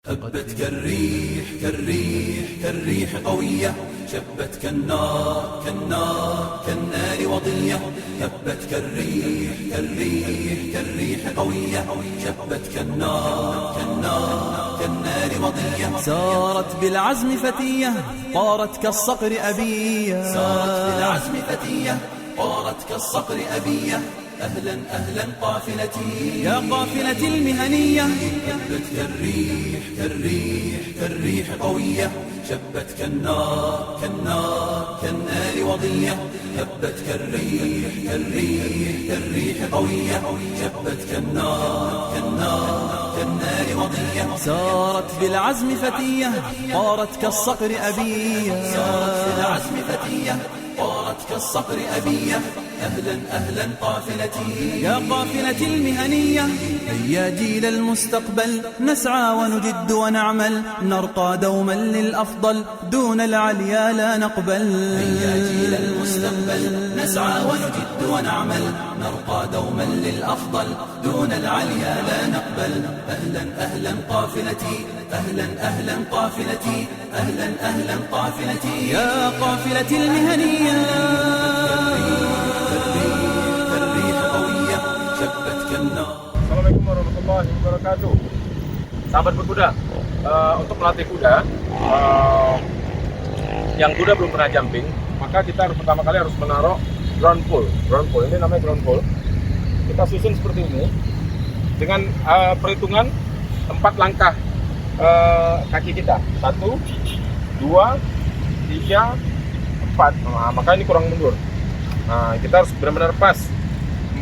هبت كالريح كالريح كالريح قوية، شبت كالنار كالنار كالنار وضية. هبت كالريح كالريح كالريح قوية، شبت كالنار كالنار كالنار وضية. سارت بالعزم فتية طارت كالصقر أبية، سارت بالعزم فتية طارت كالصقر أبية. أهلا أهلا قافلتي يا قافلة المهنية. هبت كالريح كالريح كالريح قوية، شبت كالنار كالنار كالنار وضية. هبت كالريح كالريح كالريح قوية، شبت كالنار كالنار كالنار وضية. سارت بالعزم فتية طارت كالصقر أبية، سارت بالعزم فتية طارت كالصقر أبية. أهلا أهلا قافلتي يا قافلة المهنية. هيا جيل المستقبل نسعى ونجد ونعمل، نرقى دوما للأفضل دون العليا لا نقبل. هيا جيل المستقبل نسعى ونجد ونعمل، نرقى دوما للأفضل دون العليا لا نقبل. أهلا أهلا قافلتي أهلا أهلا قافلتي أهلا أهلا قافلتي يا قافلة المهنية. Assalamualaikum warahmatullahi wabarakatuh. Sahabat berkuda, untuk melatih kuda yang kuda belum pernah jumping, maka kita pertama kali harus menaruh ground pull. Ground pull ini namanya ground pull. Kita susun seperti ini dengan perhitungan 4 langkah kaki kita. 1, 2, 3, 4. Nah, maka ini kurang mundur. Nah, kita harus benar-benar pas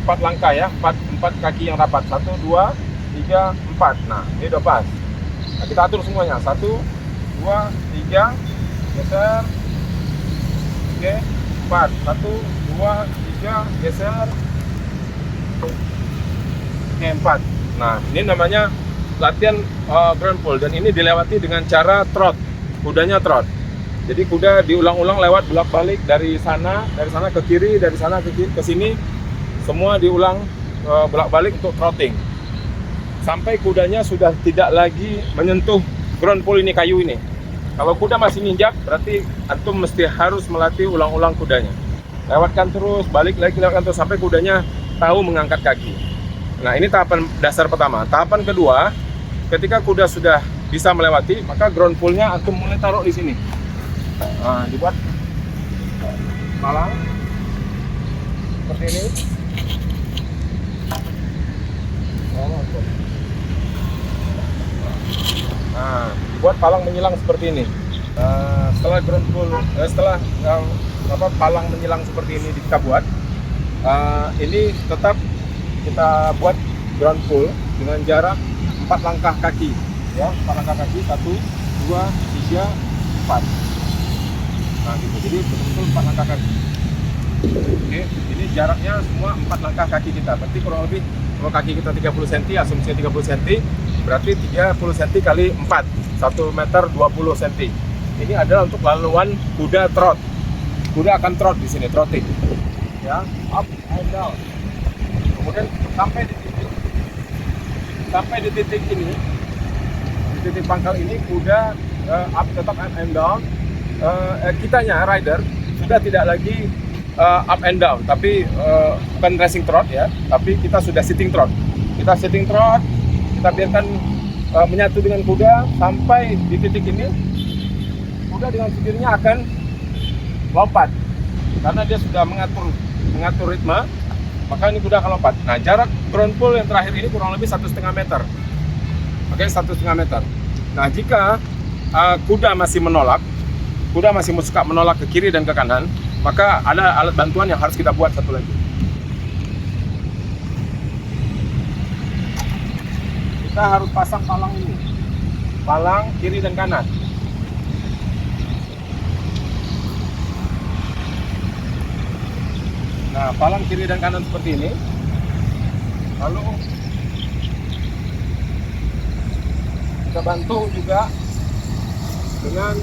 4 langkah ya, 4 kaki yang rapat. 1, 2, 3, 4. Nah, ini udah pas. Nah, kita atur semuanya. 1, 2, 3, geser. Oke, 4. 1, 2, 3, geser. Oke, 4. Nah, ini namanya latihan ground pull, dan ini dilewati dengan cara trot. Kudanya trot. Jadi kuda diulang-ulang lewat bolak-balik dari sana ke kiri, dari sana ke kiri, ke sini. Semua diulang bolak-balik untuk trotting sampai kudanya sudah tidak lagi menyentuh ground pull ini, kayu ini. Kalau kuda masih ninjak, berarti antum mesti harus melatih ulang-ulang kudanya. Lewatkan terus, balik lagi, lewatkan terus sampai kudanya tahu mengangkat kaki. Nah, ini tahapan dasar pertama. Tahapan kedua, ketika kuda sudah bisa melewati, maka ground pullnya antum mulai taruh di sini. Nah, dibuat malang seperti ini. Nah, buat palang menyilang seperti ini. Setelah ground pull, setelah palang menyilang seperti ini kita buat, ini tetap kita buat ground pull dengan jarak 4 langkah kaki, ya, 4 langkah kaki, 1, 2, 3, 4. Nah, gitu. Jadi betul-betul 4 langkah kaki. Oke, ini jaraknya semua 4 langkah kaki kita. Berarti kurang lebih kalau kaki kita 30 cm, asumsinya 30 cm, berarti 30 cm kali 4, 1 meter 20 cm. Ini adalah untuk laluan kuda trot. Kuda akan trot di sini, trotting. Ya, up and down. Kemudian sampai di titik ini, di titik pangkal ini kuda up, tetap up and down. Kitanya rider sudah tidak lagi up and down, tapi bukan racing trot ya, tapi kita sudah sitting trot. Kita sitting trot, kita biarkan menyatu dengan kuda sampai di titik ini. Kuda dengan sendirinya akan lompat karena dia sudah mengatur ritme, maka ini kuda akan lompat. Nah, jarak ground pull yang terakhir ini kurang lebih 1,5 meter. Oke, 1,5 meter. Nah, jika kuda masih menolak, kuda masih suka menolak ke kiri dan ke kanan, maka ada alat bantuan yang harus kita buat satu lagi. Kita harus pasang palang ini, palang kiri dan kanan. Nah, palang kiri dan kanan seperti ini. Lalu kita bantu juga dengan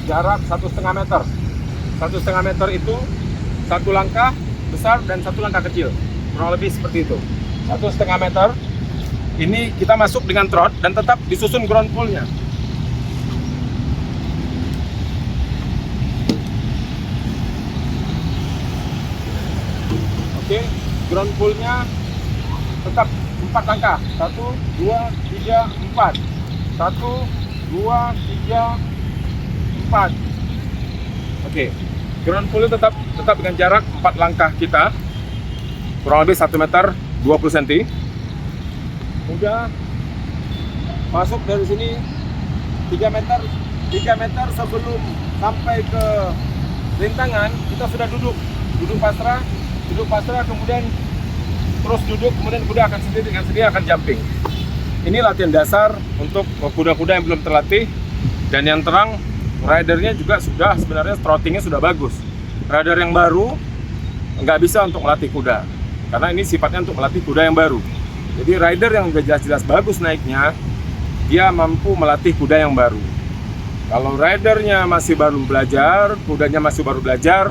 jarak 1,5 meter. 1,5 meter itu 1 langkah besar dan 1 langkah kecil, kurang lebih seperti itu. 1,5 meter Ini kita masuk dengan trot dan tetap disusun ground pull-nya. Oke, ground pull-nya tetap 4 langkah. 1, 2, 3, 4. 1, 2, 3, 4. Oke, ground pull tetap dengan jarak 4 langkah kita, kurang lebih 1 meter 20 cm. Udah masuk dari sini 3 meter sebelum sampai ke rintangan kita sudah duduk pasrah, kemudian terus duduk, kemudian kuda akan sendiri dengan sendiri akan jumping. Ini latihan dasar untuk kuda-kuda yang belum terlatih. Dan yang terang, ridernya juga sudah sebenarnya trottingnya sudah bagus. Rider yang baru nggak bisa untuk melatih kuda, karena ini sifatnya untuk melatih kuda yang baru. Jadi rider yang udah jelas-jelas bagus naiknya, dia mampu melatih kuda yang baru. Kalau ridernya masih baru belajar, kudanya masih baru belajar,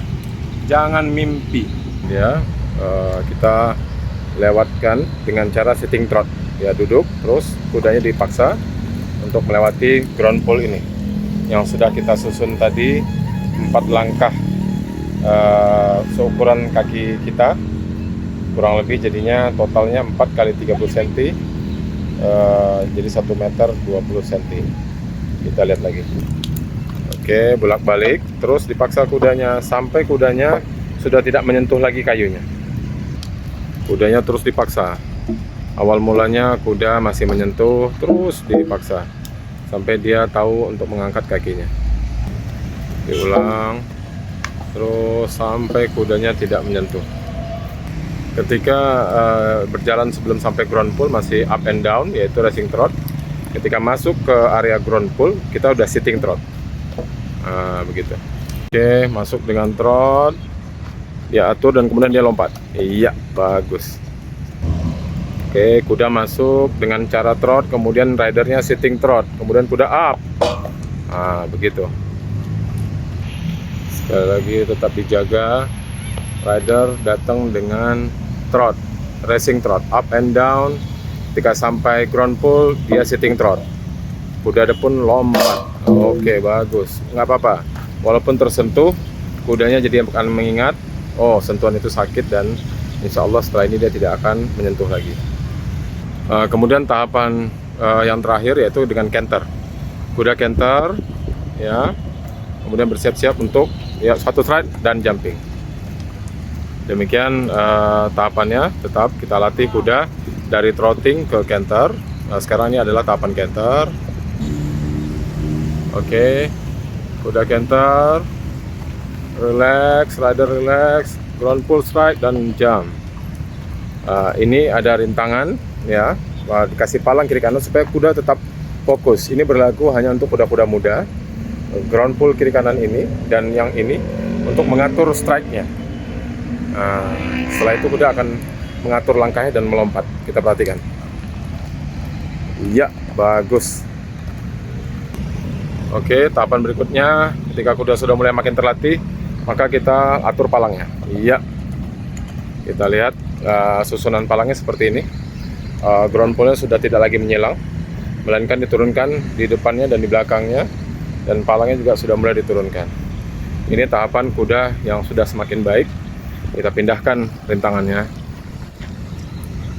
jangan mimpi. Ya, kita lewatkan dengan cara sitting trot. Ya, duduk, terus kudanya dipaksa untuk melewati ground pull ini yang sudah kita susun tadi 4 langkah seukuran kaki kita, kurang lebih jadinya totalnya 4 kali 30 cm, jadi 1 meter 20 cm. Kita lihat lagi. Oke, bolak-balik, terus dipaksa kudanya sampai kudanya sudah tidak menyentuh lagi kayunya. Kudanya terus dipaksa. Awal mulanya kuda masih menyentuh, terus dipaksa sampai dia tahu untuk mengangkat kakinya. Diulang terus sampai kudanya tidak menyentuh. Ketika berjalan sebelum sampai ground pull masih up and down, yaitu racing trot. Ketika masuk ke area ground pull kita udah sitting trot. Begitu. Oke, masuk dengan trot, dia atur dan kemudian dia lompat. Iya, bagus. Oke, kuda masuk dengan cara trot, kemudian ridernya sitting trot, kemudian kuda up. Begitu. Sekali lagi tetap dijaga. Rider datang dengan trot, racing trot, up and down. Ketika sampai ground pull, dia sitting trot. Kuda pun lompat. Oke, bagus. Nggak apa-apa. Walaupun tersentuh, kudanya jadi akan mengingat, oh, sentuhan itu sakit, dan insya Allah setelah ini dia tidak akan menyentuh lagi. Kemudian tahapan yang terakhir yaitu dengan canter. Kuda canter, ya, kemudian bersiap-siap untuk ya satu stride dan jumping. Demikian tahapannya. Tetap kita latih kuda dari trotting ke canter. Sekarang ini adalah tahapan canter. Oke, kuda canter, relax, rider relax, ground pull stride dan jump. Ini ada rintangan, ya, dikasih palang kiri kanan supaya kuda tetap fokus. Ini berlaku hanya untuk kuda-kuda muda. Ground pull kiri kanan ini dan yang ini untuk mengatur strike-nya. Setelah itu kuda akan mengatur langkahnya dan melompat. Kita perhatikan. Iya, bagus. Oke, tahapan berikutnya ketika kuda sudah mulai makin terlatih, maka kita atur palangnya. Iya, kita lihat susunan palangnya seperti ini. Ground pull-nya sudah tidak lagi menyilang, melainkan diturunkan di depannya dan di belakangnya, dan palangnya juga sudah mulai diturunkan. Ini tahapan kuda yang sudah semakin baik. Kita pindahkan rintangannya.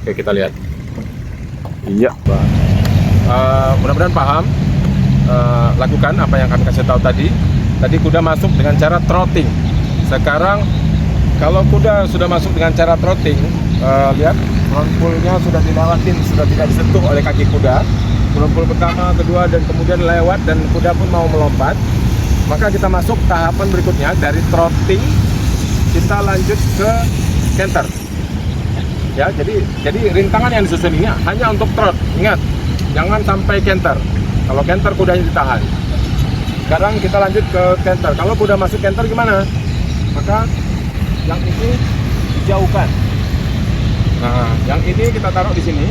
Oke, kita lihat. Iya, mudah-mudahan paham. Lakukan apa yang kami kasih tahu tadi. Tadi kuda masuk dengan cara trotting. Sekarang kalau kuda sudah masuk dengan cara trotting, lihat ground pull-nya sudah dilewatin, sudah tidak disentuh oleh kaki kuda. Ground pull pertama, kedua, dan kemudian lewat, dan kuda pun mau melompat. Maka kita masuk tahapan berikutnya. Dari trotting kita lanjut ke canter. Ya, jadi rintangan yang disusun ini hanya untuk trot. Ingat, jangan sampai canter. Kalau canter kudanya ditahan. Sekarang kita lanjut ke canter. Kalau kuda masuk canter gimana? Maka yang ini dijauhkan. Nah, yang ini kita taruh di sini.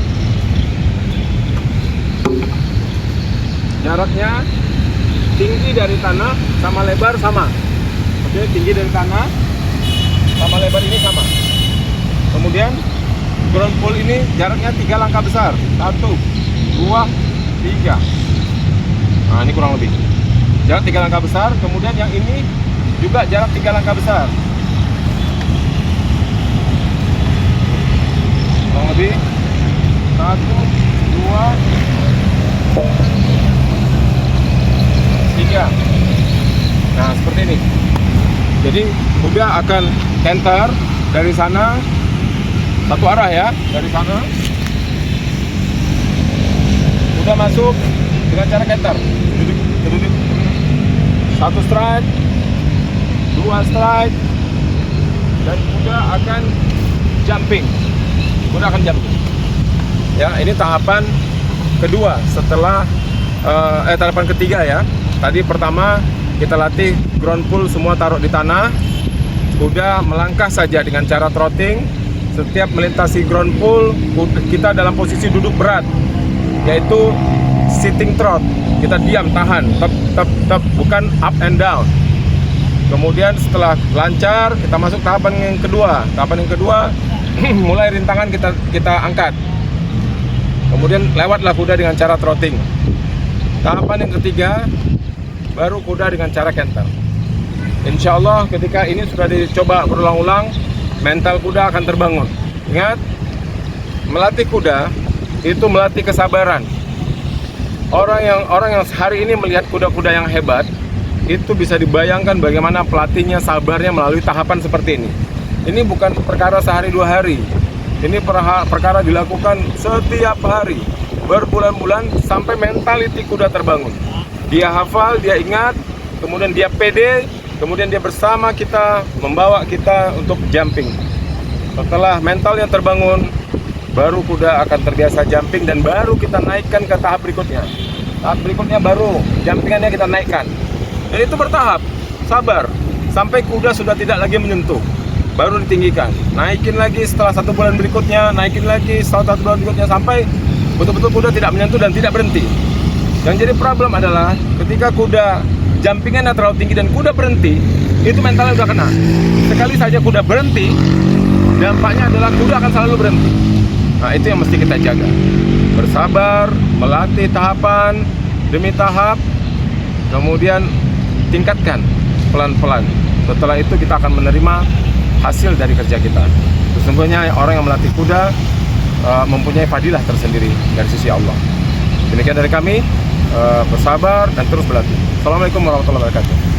Jaraknya tinggi dari tanah sama lebar sama. Oke, tinggi dari tanah sama lebar ini sama. Kemudian ground pull ini jaraknya 3 langkah besar. 1, 2, 3. Nah, ini kurang lebih. Jarak 3 langkah besar. Kemudian yang ini juga jarak 3 langkah besar. Kurang lebih 1, 2, 3. Nah, seperti ini. Jadi kuda akan canter dari sana, satu arah ya, dari sana. Kuda masuk dengan cara canter. Duduk. 1 stride, 2 stride, dan kuda akan jumping. Kuda akan jumping. Ya, ini tahapan kedua setelah tahapan ketiga ya. Tadi pertama kita latih ground pull, semua taruh di tanah. Kuda melangkah saja dengan cara trotting. Setiap melintasi ground pull, kita dalam posisi duduk berat, yaitu sitting trot. Kita diam, tahan, tep, bukan up and down. Kemudian setelah lancar, kita masuk tahapan yang kedua. Tahapan yang kedua, mulai rintangan kita angkat. Kemudian lewatlah kuda dengan cara trotting. Tahapan yang ketiga, baru kuda dengan cara canter. Insya Allah ketika ini sudah dicoba berulang-ulang, mental kuda akan terbangun. Ingat, melatih kuda itu melatih kesabaran. Orang yang hari ini melihat kuda-kuda yang hebat, itu bisa dibayangkan bagaimana pelatihnya sabarnya melalui tahapan seperti ini. Ini bukan perkara sehari 2 hari. Ini perkara dilakukan setiap hari, berbulan-bulan, sampai mentality kuda terbangun. Dia hafal, dia ingat, kemudian dia pede, kemudian dia bersama kita, membawa kita untuk jumping. Setelah mentalnya terbangun, baru kuda akan terbiasa jumping, dan baru kita naikkan ke tahap berikutnya. Tahap berikutnya baru jumpingannya kita naikkan. Dan itu bertahap, sabar, sampai kuda sudah tidak lagi menyentuh, baru ditinggikan. Naikin lagi setelah 1 bulan berikutnya, naikin lagi setelah 1 bulan berikutnya, sampai betul-betul kuda tidak menyentuh dan tidak berhenti. Yang jadi problem adalah ketika kuda jumpingannya terlalu tinggi dan kuda berhenti, itu mentalnya udah kena. Sekali saja kuda berhenti, dampaknya adalah kuda akan selalu berhenti. Nah, itu yang mesti kita jaga. Bersabar, melatih tahapan demi tahap, kemudian tingkatkan pelan-pelan. Setelah itu kita akan menerima hasil dari kerja kita. Sesungguhnya orang yang melatih kuda mempunyai fadilah tersendiri dari sisi Allah. Demikian dari kami, bersabar dan terus berlatih. Assalamualaikum warahmatullahi wabarakatuh.